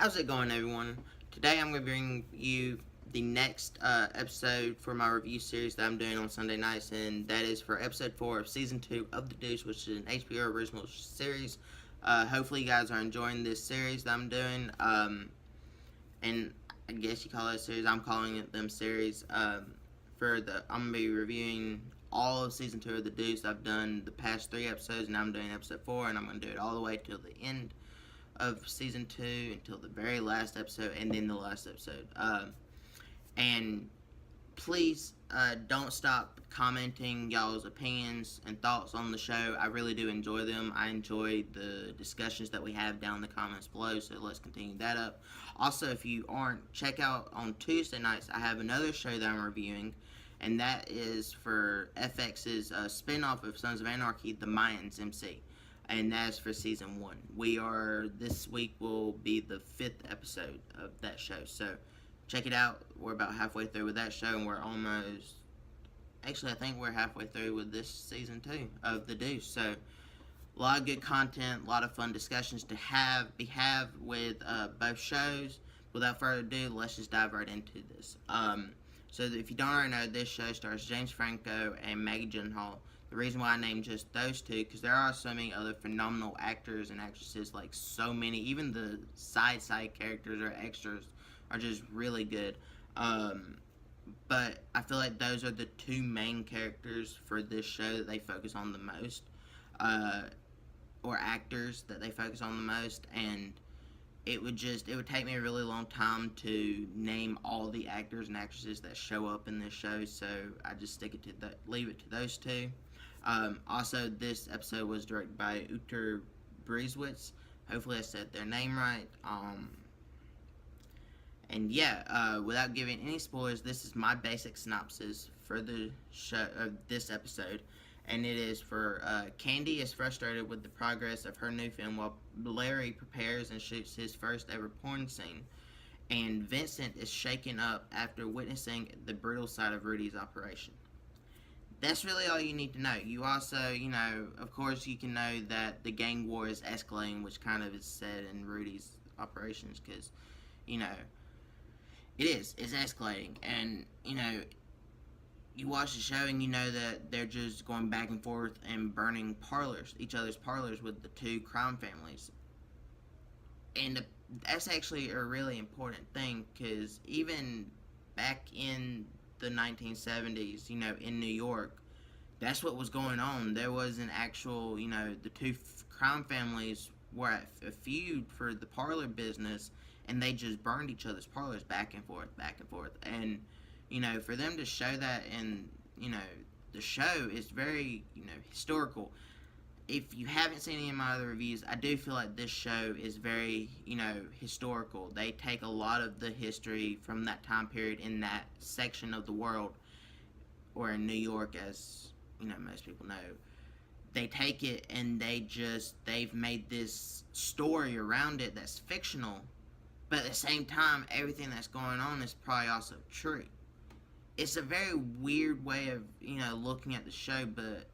How's it going, everyone? Today I'm going to bring you the next episode for my review series that I'm doing on Sunday nights, and that is for episode 4 of season 2 of The Deuce, which is an HBO original series. Hopefully, you guys are enjoying this series that I'm doing, and I guess you call it a series. I'm calling it them series. I'm going to be reviewing all of season 2 of The Deuce. I've done the past 3 episodes, and I'm doing episode 4, and I'm going to do it all the way till the end of season 2 until the very last episode and then the last episode. And please don't stop commenting y'all's opinions and thoughts on the show. I really do enjoy them. I enjoy the discussions that we have down in the comments below, so let's continue that up. Also, if you aren't, check out on Tuesday nights, I have another show that I'm reviewing, and that is for FX's spin-off of Sons of Anarchy, The Mayans MC. And that's for season 1. This week will be the 5th episode of that show. So, check it out. We're about halfway through with that show, and I think we're halfway through with this season 2 of The Deuce. So, a lot of good content, a lot of fun discussions to have with both shows. Without further ado, let's just dive right into this. So, if you don't already know, this show stars James Franco and Maggie Gyllenhaal. The reason why I named just those two, because there are so many other phenomenal actors and actresses, like so many, even the side characters or extras are just really good. But I feel like those are the two main characters for this show that they focus on the most, or actors that they focus on the most, and it would take me a really long time to name all the actors and actresses that show up in this show, so I just leave it to those two. Also, this episode was directed by Uter Breezewitz. Hopefully I said their name right. And yeah, without giving any spoilers, this is my basic synopsis for the show of this episode. And it is for Candy is frustrated with the progress of her new film while Larry prepares and shoots his first ever porn scene. And Vincent is shaken up after witnessing the brutal side of Rudy's operation. That's really all you need to know. You also, of course, you can know that the gang war is escalating, which kind of is said in Rudy's operations, because, it's escalating. And, you watch the show and you know that they're just going back and forth and burning each other's parlors with the two crime families. And that's actually a really important thing, because even back in the 1970s, in New York, that's what was going on. There was an actual, the two crime families were at a feud for the parlor business, and they just burned each other's parlors back and forth. And, for them to show that in, the show is very, historical. If you haven't seen any of my other reviews, I do feel like this show is very, historical. They take a lot of the history from that time period in that section of the world, or in New York, as, most people know. They take it and they've made this story around it that's fictional, but at the same time, everything that's going on is probably also true. It's a very weird way of, looking at the show, but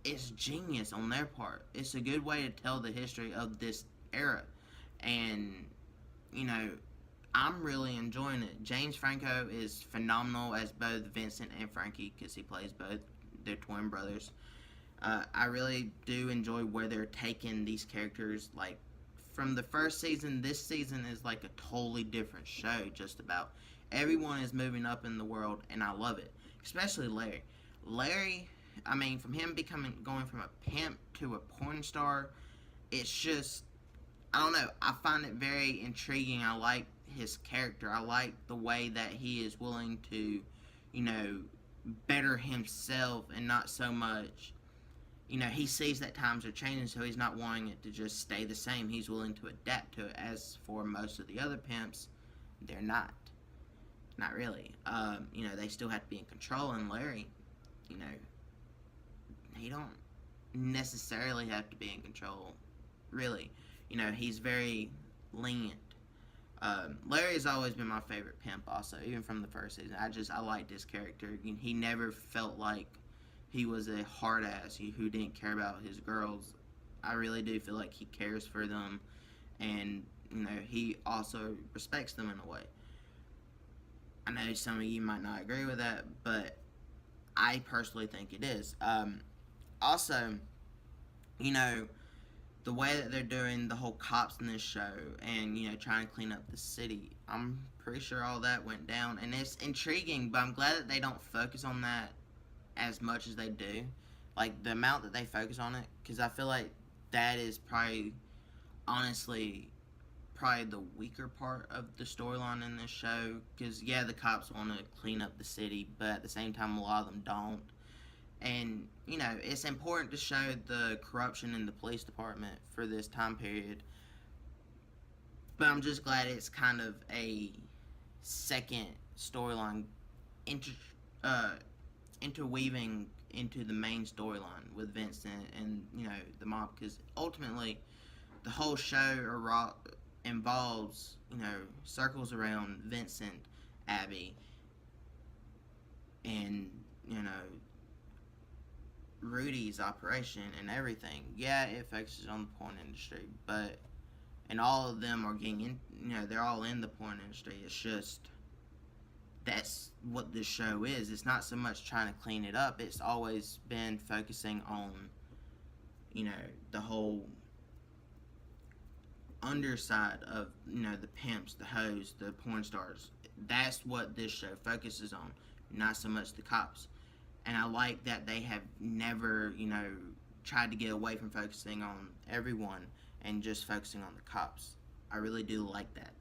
it's genius on their part. It's a good way to tell the history of this era. And, I'm really enjoying it. James Franco is phenomenal as both Vincent and Frankie, because he plays both their twin brothers. I really do enjoy where they're taking these characters. Like, from the first season, this season is like a totally different show, just about. Everyone is moving up in the world, and I love it. Especially Larry. From him going from a pimp to a porn star, it's just, I don't know, I find it very intriguing. I like his character. I like the way that he is willing to, better himself, and not so much, he sees that times are changing, so he's not wanting it to just stay the same. He's willing to adapt to it, as for most of the other pimps, they're not. Not really. They still have to be in control, and Larry, he don't necessarily have to be in control, really. He's very lenient. Larry has always been my favorite pimp, also, even from the first season. I liked his character. He never felt like he was a hard ass who didn't care about his girls. I really do feel like he cares for them, and he also respects them in a way. I know some of you might not agree with that, but I personally think it is. Also, you know, the way that they're doing the whole cops in this show and, trying to clean up the city, I'm pretty sure all that went down. And it's intriguing, but I'm glad that they don't focus on that as much as they do. Like, the amount that they focus on it, because I feel like that is probably, honestly, probably the weaker part of the storyline in this show. Because, yeah, the cops want to clean up the city, but at the same time, a lot of them don't. And, it's important to show the corruption in the police department for this time period. But I'm just glad it's kind of a second storyline interweaving into the main storyline with Vincent and, the mob. Because ultimately, the whole show involves, circles around Vincent, Abby, and, Rudy's operation and everything. Yeah, it focuses on the porn industry, and all of them are getting in, they're all in the porn industry. It's just, that's what this show is. It's not so much trying to clean it up. It's always been focusing on, the whole underside of, the pimps, the hoes, the porn stars. That's what this show focuses on, not so much the cops. And I like that they have never, tried to get away from focusing on everyone and just focusing on the cops. I really do like that.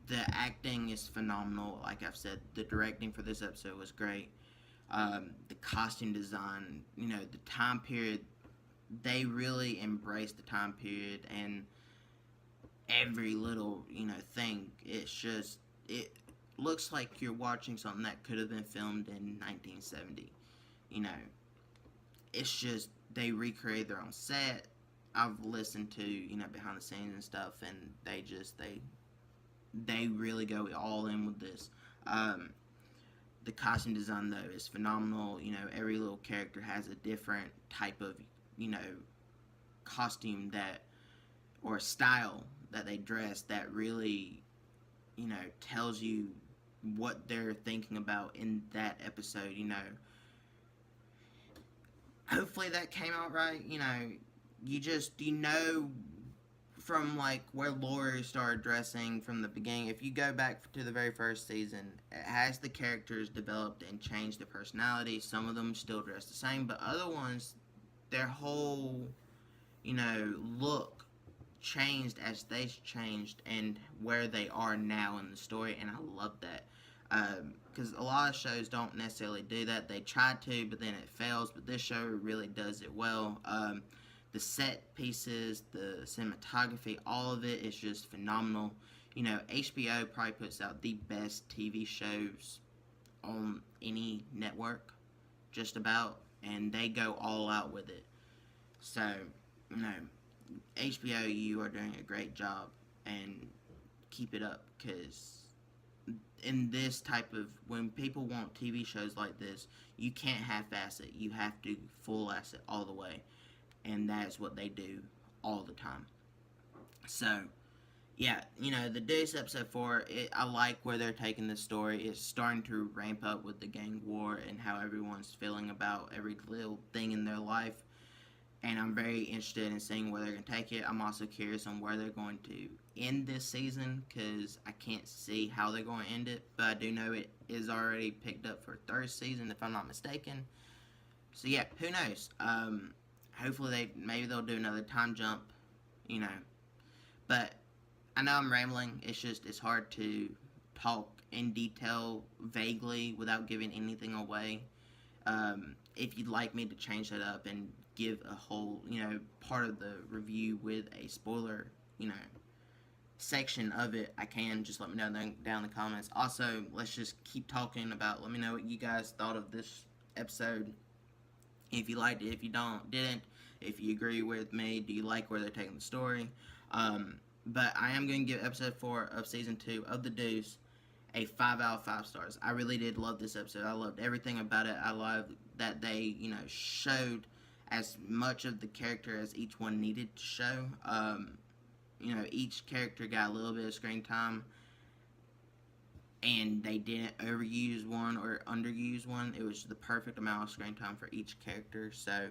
The acting is phenomenal. Like I've said, the directing for this episode was great. The costume design, the time period, they really embraced the time period and every little, thing. It's just, it looks like you're watching something that could have been filmed in 1970. It's just, they recreate their own set. I've listened to, behind the scenes and stuff, and they really go all in with this. The costume design, though, is phenomenal. Every little character has a different type of, costume or style that they dress that really, tells you what they're thinking about in that episode. Hopefully that came out right. You know from like where Lori started dressing from the beginning. If you go back to the very first season, it has the characters developed and changed their personality. Some of them still dress the same, but other ones, their whole look changed as they changed and where they are now in the story, and I love that. Because a lot of shows don't necessarily do that. They try to, but then it fails. But this show really does it well. The set pieces, the cinematography, all of it is just phenomenal. HBO probably puts out the best TV shows on any network, just about, and they go all out with it. So, HBO, you are doing a great job, and keep it up, because in this type of, when people want TV shows like this, you can't half-ass it. You have to full-ass it all the way, and that's what they do all the time. So, yeah, the Deuce episode 4, I like where they're taking this story. It's starting to ramp up with the gang war and how everyone's feeling about every little thing in their life. And I'm very interested in seeing where they're going to take it. I'm also curious on where they're going to end this season, because I can't see how they're going to end it. But I do know it is already picked up for third season, if I'm not mistaken. So yeah, who knows? Hopefully maybe they'll do another time jump, But I know I'm rambling. It's hard to talk in detail, vaguely, without giving anything away. If you'd like me to change that up and give a whole, part of the review with a spoiler, section of it, I can. Just let me know down in the comments. Also, let's just keep talking about, let me know what you guys thought of this episode. If you liked it, if you didn't, if you agree with me, do you like where they're taking the story? But I am going to give episode 4 of season 2 of The Deuce a 5 out of 5 stars. I really did love this episode. I loved everything about it. I loved that they, showed as much of the character as each one needed to show. Each character got a little bit of screen time, and they didn't overuse one or underuse one. It was the perfect amount of screen time for each character. So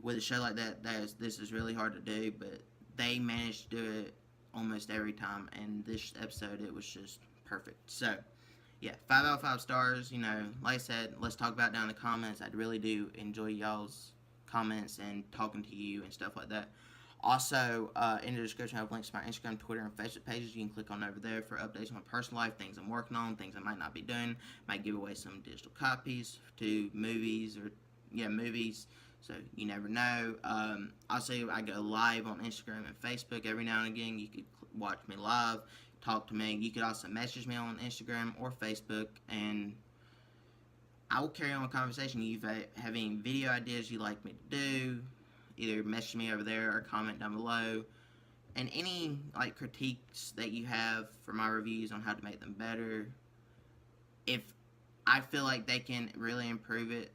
with a show like that, this is really hard to do, but they managed to do it almost every time. And this episode, it was just perfect. So yeah, 5 out of 5 stars. Like I said, let's talk about it down in the comments. I really do enjoy y'all's comments and talking to you and stuff like that. Also, in the description, I have links to my Instagram, Twitter, and Facebook pages. You can click on over there for updates on my personal life, things I'm working on, things I might not be doing. Might give away some digital copies to movies. So you never know. Also, I go live on Instagram and Facebook every now and again. You could watch me live, talk to me. You could also message me on Instagram or Facebook, and I will carry on a conversation. If you have any video ideas you'd like me to do, either message me over there or comment down below. And any critiques that you have for my reviews on how to make them better, if I feel like they can really improve it,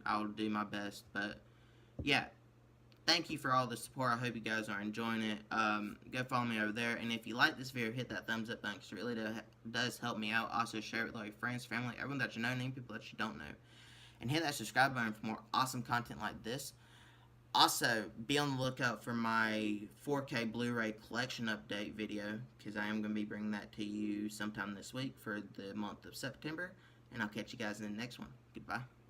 I'll do my best. But yeah, thank you for all the support. I hope you guys are enjoying it. Go follow me over there, and if you like this video, hit that thumbs up button, because it really does help me out. Also, share it with all your friends, family, everyone that you know, and people that you don't know. And hit that subscribe button for more awesome content like this. Also, be on the lookout for my 4K Blu-ray collection update video, because I am going to be bringing that to you sometime this week for the month of September. And I'll catch you guys in the next one. Goodbye.